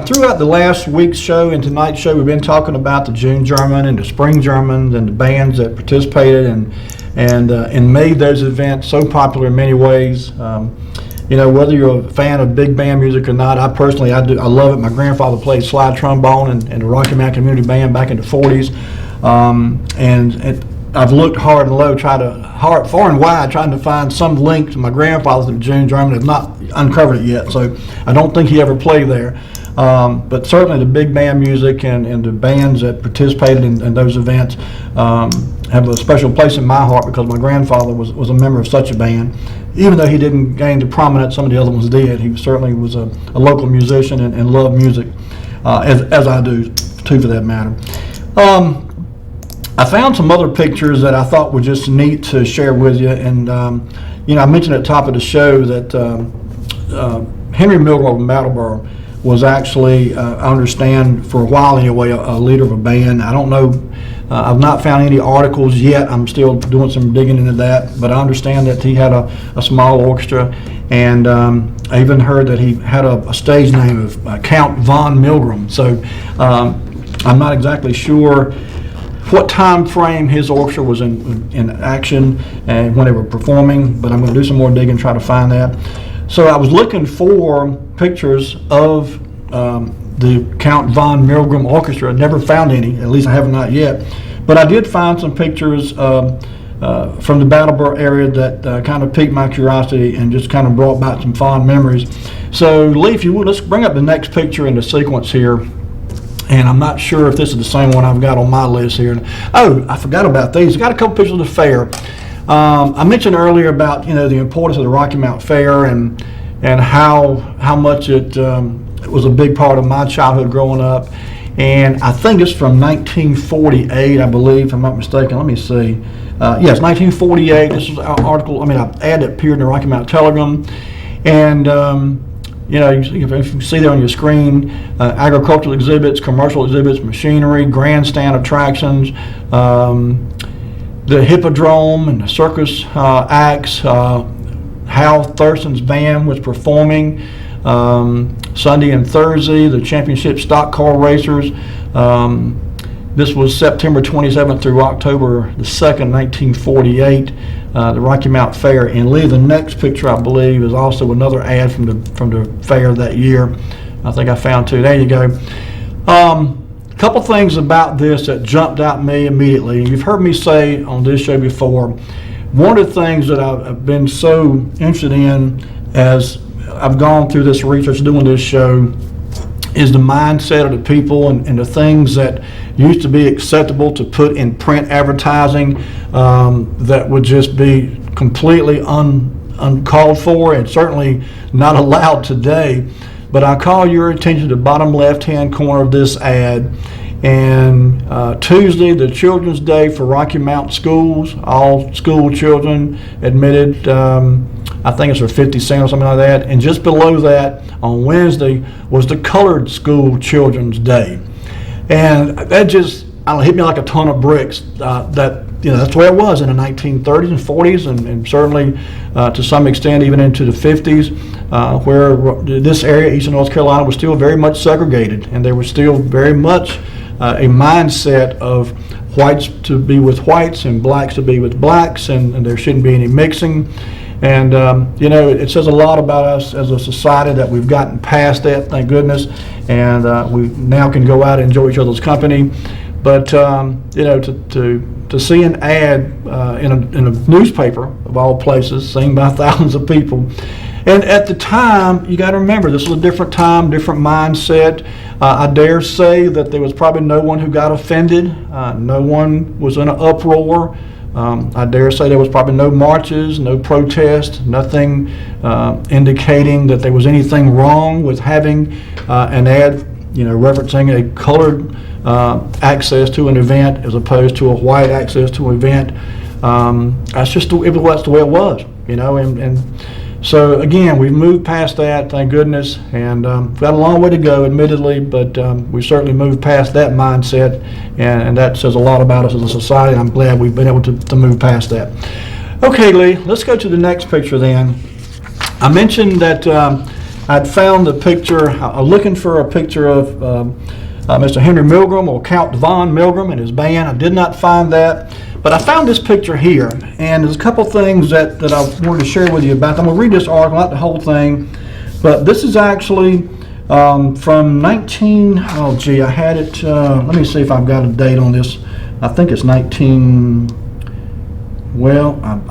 Throughout the last week's show and tonight's show, we've been talking about the June German and the Spring Germans and the bands that participated and made those events so popular in many ways. Whether you're a fan of big band music or not, I love it. My grandfather played slide trombone in the Rocky Mountain Community Band back in the 40s. I've looked hard and low, far and wide, trying to find some link to my grandfather's to June German. I've not uncovered it yet, so I don't think he ever played there. But certainly the big band music and the bands that participated in those events have a special place in my heart because my grandfather was a member of such a band. Even though he didn't gain the prominence some of the other ones did, he certainly was a local musician and loved music, as I do too, for that matter. I found some other pictures that I thought were just neat to share with you, and I mentioned at the top of the show that Henry Milgrove in Battleboro was actually, I understand, for a while anyway, a leader of a band. I don't know, I've not found any articles yet. I'm still doing some digging into that, but I understand that he had a small orchestra, and I even heard that he had a stage name of Count Von Milgram. So I'm not exactly sure what time frame his orchestra was in action and when they were performing, but I'm going to do some more digging and try to find that. So I was looking for pictures of the Count Von Milgram Orchestra. I never found any, at least I have not yet. But I did find some pictures from the Brattleboro area that kind of piqued my curiosity and just kind of brought back some fond memories. So Lee, if you would, let's bring up the next picture in the sequence here. And I'm not sure if this is the same one I've got on my list here. Oh, I forgot about these. I got a couple pictures of the fair. I mentioned earlier about the importance of the Rocky Mount Fair and how much it was a big part of my childhood growing up. And I think it's from 1948, I believe, if I'm not mistaken. Let me see. Yes, 1948. This is an article. An ad that appeared in the Rocky Mount Telegram, and if you see there on your screen, agricultural exhibits, commercial exhibits, machinery, grandstand attractions, the hippodrome and the circus acts. Hal Thurston's band was performing Sunday and Thursday, the championship stock car racers. This was September 27th through October the 2nd, 1948, the Rocky Mount Fair. And Lee, the next picture, I believe, is also another ad from the fair that year. I think I found two. There you go. A couple things about this that jumped out at me immediately. You've heard me say on this show before, one of the things that I've been so interested in as I've gone through this research doing this show is the mindset of the people and the things that used to be acceptable to put in print advertising that would just be completely uncalled for and certainly not allowed today. But I call your attention to the bottom left-hand corner of this ad. And Tuesday, the Children's Day for Rocky Mount schools, all school children admitted, I think it's for 50 cents or something like that. And just below that, on Wednesday, was the Colored School Children's Day. And that just hit me like a ton of bricks. That's the way it was in the 1930s and 40s, and certainly to some extent even into the 50s, where this area, Eastern North Carolina, was still very much segregated, and there was still very much a mindset of whites to be with whites and blacks to be with blacks, and there shouldn't be any mixing. And it says a lot about us as a society that we've gotten past that, thank goodness, and we now can go out and enjoy each other's company. But to see an ad in a newspaper of all places, seen by thousands of people, and at the time, you got to remember, this was a different time, different mindset. I dare say that there was probably no one who got offended. No one was in an uproar. I dare say there was probably no marches, no protests, nothing indicating that there was anything wrong with having an ad, referencing a colored access to an event as opposed to a white access to an event. That's the way it was, and so again, we've moved past that, thank goodness, and we've got a long way to go, admittedly, but we certainly moved past that mindset, and that says a lot about us as a society. I'm glad we've been able to move past that. Okay, Lee, let's go to the next picture then. I mentioned that I'd found the picture, looking for a picture of Mr. Henry Milgram, or Count Von Milgram, and his band. I did not find that. But I found this picture here, and there's a couple things that I wanted to share with you about. I'm going to read this article, not the whole thing, but this is actually from I had it, let me see if I've got a date on this. I think it's I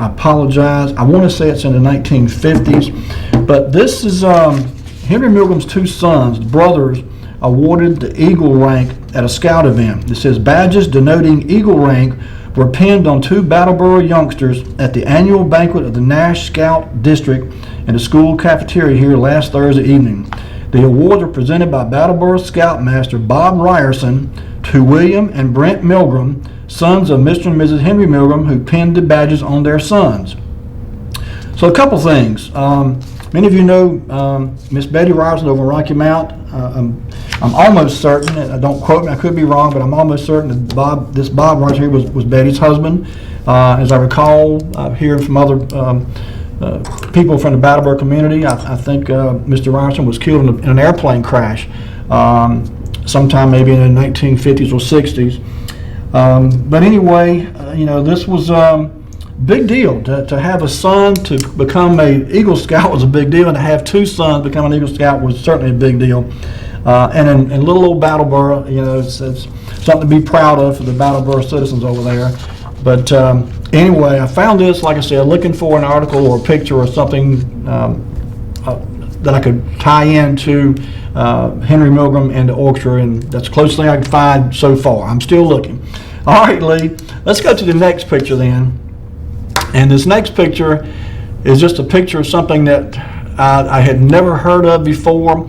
apologize. I want to say it's in the 1950s, but this is Henry Milgram's two sons, brothers, awarded the Eagle rank at a scout event. It says badges denoting Eagle rank were pinned on two Brattleboro youngsters at the annual banquet of the Nash Scout District in the school cafeteria here last Thursday evening. The awards were presented by Brattleboro Scoutmaster Bob Ryerson to William and Brent Milgram, sons of Mr. and Mrs. Henry Milgram, who pinned the badges on their sons. So a couple things. Many of you know Miss Betty Ryerson over in Rocky Mount. I'm almost certain, and don't quote me, I could be wrong, but I'm almost certain that this Bob Ryerson here was Betty's husband. As I recall, hearing from other people from the Brattleboro community, I think Mr. Ryerson was killed in an airplane crash sometime maybe in the 1950s or 60s. But anyway, this was big deal. To have a son to become an Eagle Scout was a big deal, and to have two sons become an Eagle Scout was certainly a big deal. And in little old Brattleboro, it's something to be proud of for the Brattleboro citizens over there. But anyway, I found this, like I said, looking for an article or a picture or something that I could tie into Henry Milgram and the orchestra, and that's the closest thing I could find so far. I'm still looking. All right, Lee, let's go to the next picture then. And this next picture is just a picture of something that I had never heard of before.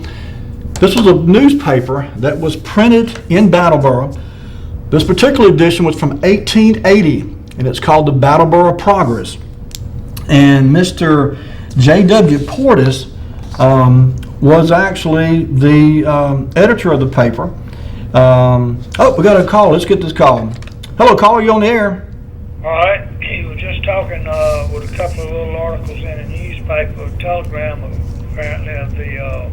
This was a newspaper that was printed in Brattleboro. This particular edition was from 1880, and it's called the Brattleboro Progress. And Mr. J.W. Portis was actually the editor of the paper. Oh, we got a call. Let's get this call. Hello, caller, you on the air? All right. He was just talking with a couple of little articles in a newspaper, Telegram, apparently of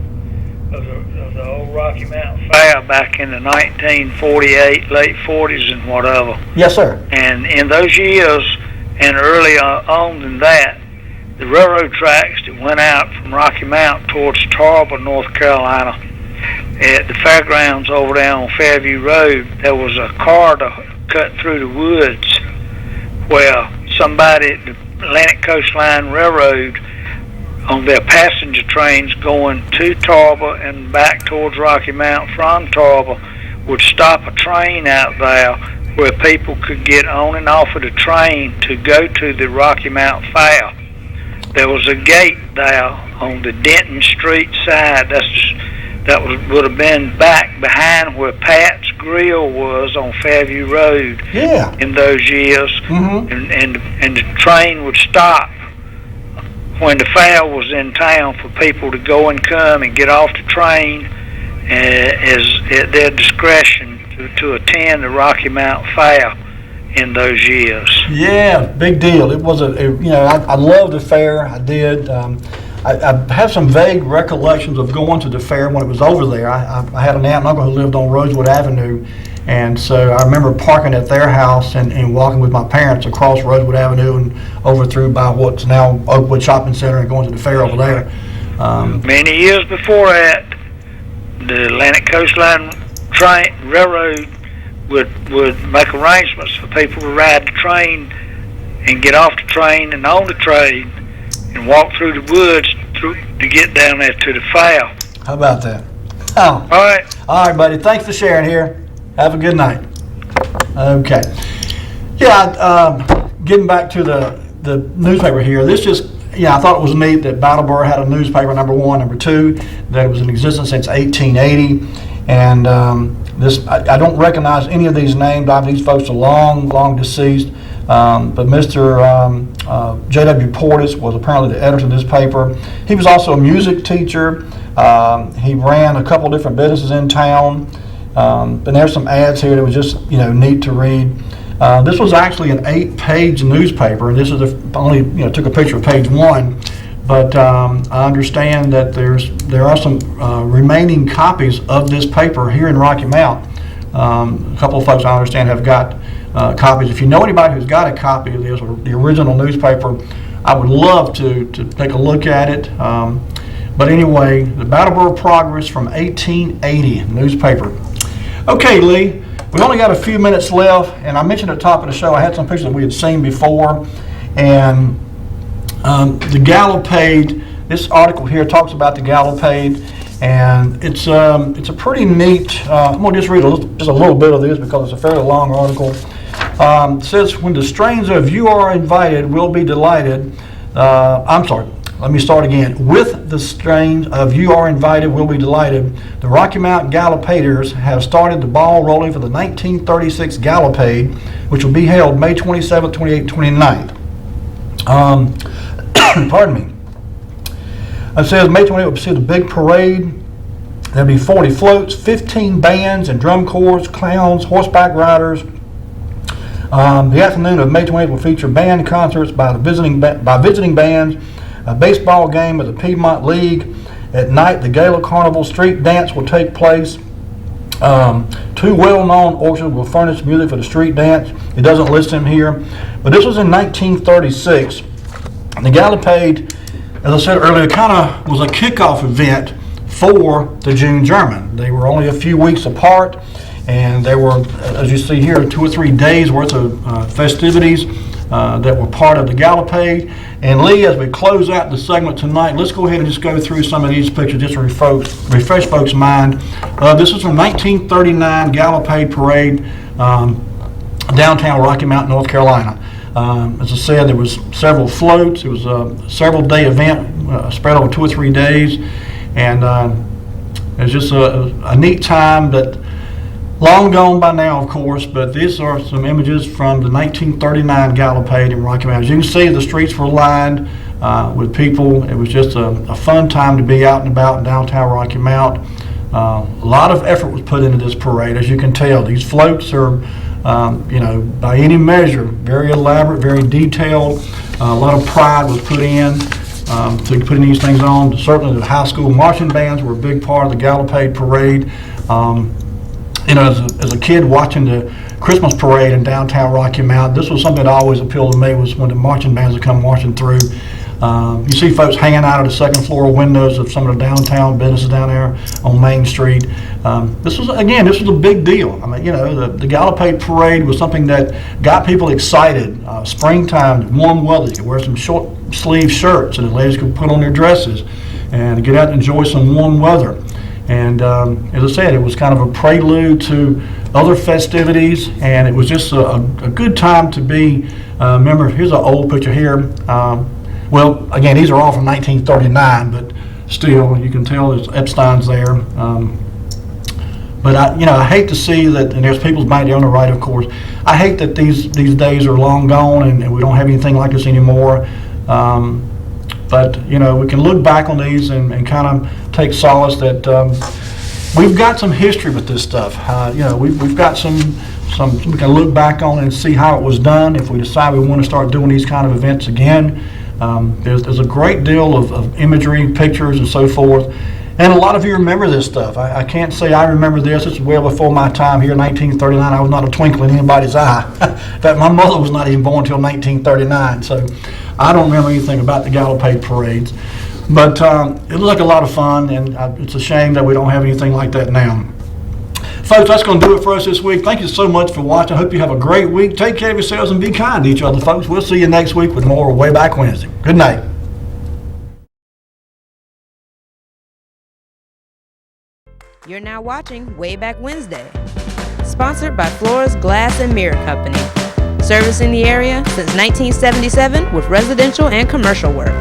the old Rocky Mountain Fair back in the 1948, late 40s and whatever. Yes, sir. And in those years, and early on than that, the railroad tracks that went out from Rocky Mount towards Tarboro, North Carolina, at the fairgrounds over there on Fairview Road, there was a corridor cut through the woods where somebody at the Atlantic Coast Line Railroad on their passenger trains going to Tarboro and back towards Rocky Mount from Tarboro would stop a train out there where people could get on and off of the train to go to the Rocky Mount Fair. There was a gate there on the Denton Street side. Would have been back behind where Pat's Grill was on Fairview Road. Yeah. In those years, and the train would stop when the fair was in town for people to go and come and get off the train at their discretion to attend the Rocky Mount Fair in those years. Yeah, big deal. It was I loved the fair. I did. I have some vague recollections of going to the fair when it was over there. I had an aunt and uncle who lived on Rosewood Avenue, and so I remember parking at their house and walking with my parents across Rosewood Avenue and over through by what's now Oakwood Shopping Center and going to the fair over there. Many years before that, the Atlantic Coast Line Railroad would make arrangements for people to ride the train and get off the train and on the train and walk through the woods to get down there to the fair. How about that? Oh. All right, buddy. Thanks for sharing here. Have a good night. Okay. Yeah, getting back to the newspaper here. I thought it was neat that Brattleboro had a newspaper, number one. Number two, that it was in existence since 1880. And I don't recognize any of these names. These folks are long deceased. But Mr. J.W. Portis was apparently the editor of this paper. He was also a music teacher. He ran a couple different businesses in town. And there's some ads here that was just neat to read. This was actually an 8-page newspaper, and this is only took a picture of page 1. But I understand that there are some remaining copies of this paper here in Rocky Mount. A couple of folks I understand have got copies. If you know anybody who's got a copy of this or the original newspaper, I would love to take a look at it. But anyway, the Brattleboro Progress from 1880 newspaper. Okay, Lee, we only got a few minutes left, and I mentioned at the top of the show I had some pictures that we had seen before, and the Gallopade. This article here talks about the Gallopade, and it's a pretty neat. I'm going to just read just a little bit of this because it's a fairly long article. It says, when the strains of You Are Invited Will Be Delighted, let me start again. With the strains of You Are Invited Will Be Delighted, the Rocky Mountain Gallopaders have started the ball rolling for the 1936 Gallopade, which will be held May 27th, 28th, 29th. Pardon me. It says May 28th will see the big parade. There'll be 40 floats, 15 bands and drum corps, clowns, horseback riders. The afternoon of May 28th will feature band concerts by visiting bands, a baseball game of the Piedmont League. At night, the Gala Carnival street dance will take place. Two well-known orchestras will furnish music for the street dance. It doesn't list them here, but this was in 1936. And the Gallopade, as I said earlier, kind of was a kickoff event for the June German. They were only a few weeks apart, and they were, as you see here, 2 or 3 days worth of festivities that were part of the Gallopade. And Lee, as we close out the segment tonight, let's go ahead and just go through some of these pictures just to refresh folks' mind. This is from 1939 Gallopade Parade, downtown Rocky Mount, North Carolina. As I said, there was several floats. It was a several-day event spread over 2 or 3 days, and it was just a neat time. But long gone by now, of course, but these are some images from the 1939 Gallopade in Rocky Mount. As you can see, the streets were lined with people. It was just a fun time to be out and about in downtown Rocky Mount. A lot of effort was put into this parade, as you can tell. These floats are, by any measure, very elaborate, very detailed. A lot of pride was put in to putting these things on. Certainly the high school marching bands were a big part of the Gallopade Parade. As a kid watching the Christmas parade in downtown Rocky Mount, this was something that always appealed to me, was when the marching bands would come marching through. You see folks hanging out of the second floor windows of some of the downtown businesses down there on Main Street. This was a big deal. I mean, the Gallopade Parade was something that got people excited. Springtime, warm weather, you could wear some short sleeve shirts, and the ladies could put on their dresses and get out and enjoy some warm weather. And as I said, it was kind of a prelude to other festivities, and it was just a good time to be. Remember, here's an old picture here. Well, again, these are all from 1939, but still, you can tell there's Epstein's there. But I hate to see that, and there's People's Bank on the right, of course. I hate that these days are long gone, and we don't have anything like this anymore. But we can look back on these and kind of take solace that we've got some history with this stuff. We've got some we can look back on and see how it was done if we decide we want to start doing these kind of events again. There's a great deal of imagery, pictures, and so forth. And a lot of you remember this stuff. I can't say I remember this. It's well before my time here in 1939. I was not a twinkle in anybody's eye. In fact, my mother was not even born until 1939. So I don't remember anything about the Gallopade parades. But it looked like a lot of fun, and it's a shame that we don't have anything like that now. Folks, that's going to do it for us this week. Thank you so much for watching. I hope you have a great week. Take care of yourselves and be kind to each other, folks. We'll see you next week with more Wayback Wednesday. Good night. You're now watching Wayback Wednesday, sponsored by Flora's Glass and Mirror Company, servicing the area since 1977 with residential and commercial work.